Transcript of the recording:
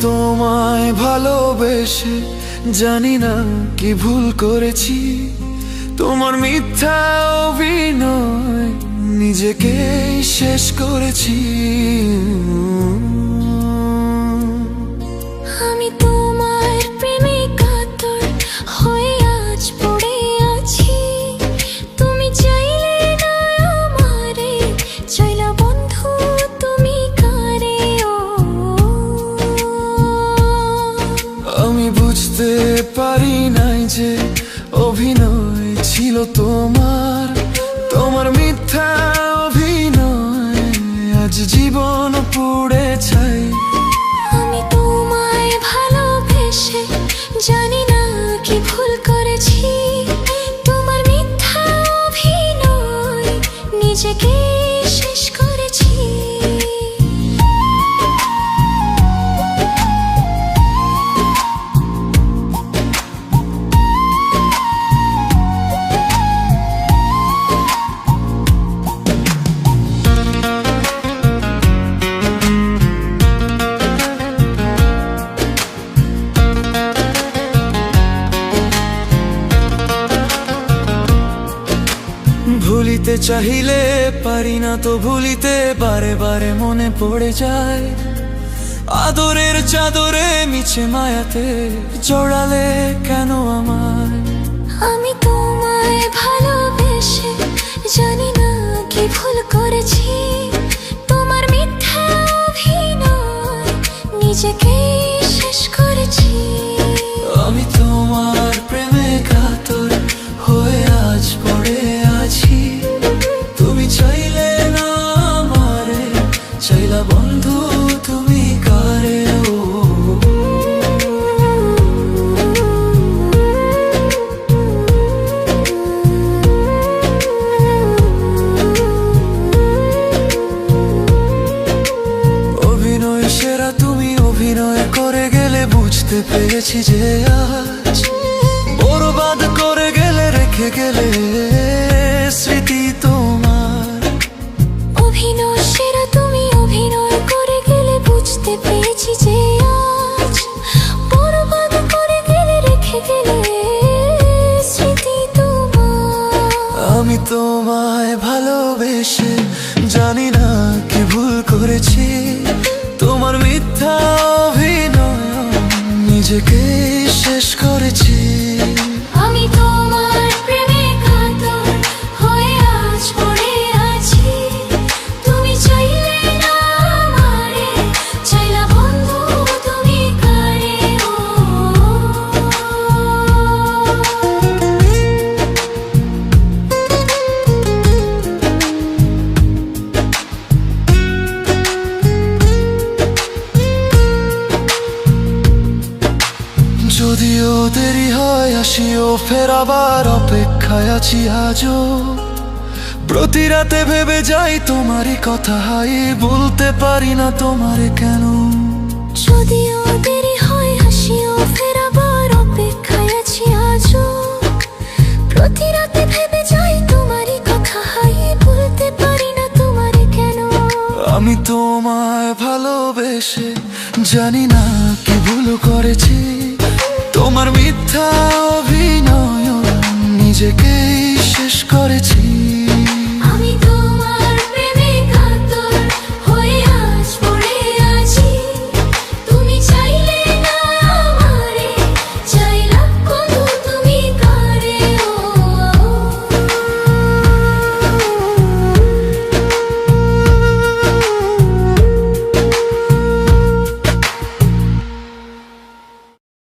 তোমায় ভালোবেসে জানি না কি ভুল করেছি। তোমার মিথ্যা অভিনয় নিজেকে শেষ করেছি। আমি তোমার প্রেমে কাতর হয়ে আজ পড়ে আছি। তুমি চাইলে না আমারে, চাইলা বন্ধু তুমি কারে। ও আমি বুঝতে পারি নাই যে অভিনয় ছিল তোমার। তোমার মিথ্যা অভিনয় আজ জীবন পুড়ে ছাই। আমি তোমায় ভালোবেসে জানি না কি ভুল করেছি। তোমার মিথ্যা অভিনয় নিজেকে শেষ করেছি। ভুলিতে চাহিলে পারি না তো ভুলিতে, বারে বারে মনে পড়ে যায়। আদরের চাদরে মিছে মায়াতে জড়ালে কেন আমায়। আমি তোমায় ভালোবেসে জানি না কি ভুল করেছি। তোমার মিথ্যা অভিনয় নিজেকে শেষ করেছি। আমি তোমার প্রেমে কাতর হয়ে আজ পড়ে আছি। তুমি চাইলে না আমারে, চাইলা বন্ধু তুমি কারে। ও অভিনয় সেরা তুমি অভিনয় করে গেলে, বুঝতে পেরেছি যে আজ বরবাদ করে গেলে, রেখে গেলে স্মৃতি তোমার। অভিনয় সেরা তুমি অভিনয় করে গেলে, বুঝতে পেরেছি যে আজ বরবাদ করে গেলে, রেখে গেলে স্মৃতি তোমার। আমি তোমায় ভালোবেসে জানি না কি ভুল করেছি। তোমার মিথ্যা অভিনয় নিজেকে শেষ করেছি। আমি তোমার প্রেমে কাতর হয়ে আজ পড়ে আছি। তুমি চাইলে না আমারে, চাইলা বন্ধু তুমি কারে। ও যদিও দেরি হয় আসিও ফের, আবার অপেক্ষায় আছি আজও। প্রতি রাতে ভেবে যাই তোমারই কথা, হাই বলতে পারি না তোমারে কেন। যদিও দেরি হয় হাসিও ফের, আবার অপেক্ষায় আছি আজও। প্রতি রাতে ভেবে যাই তোমারই কথা, হাই বলতে পারি না তোমারে কেন। আমি তোমায় ভালোবেসে জানি না কি ভুল করেছি। তোমার মিথ্যা অভিনয় নিজেকেই শেষ করেছি।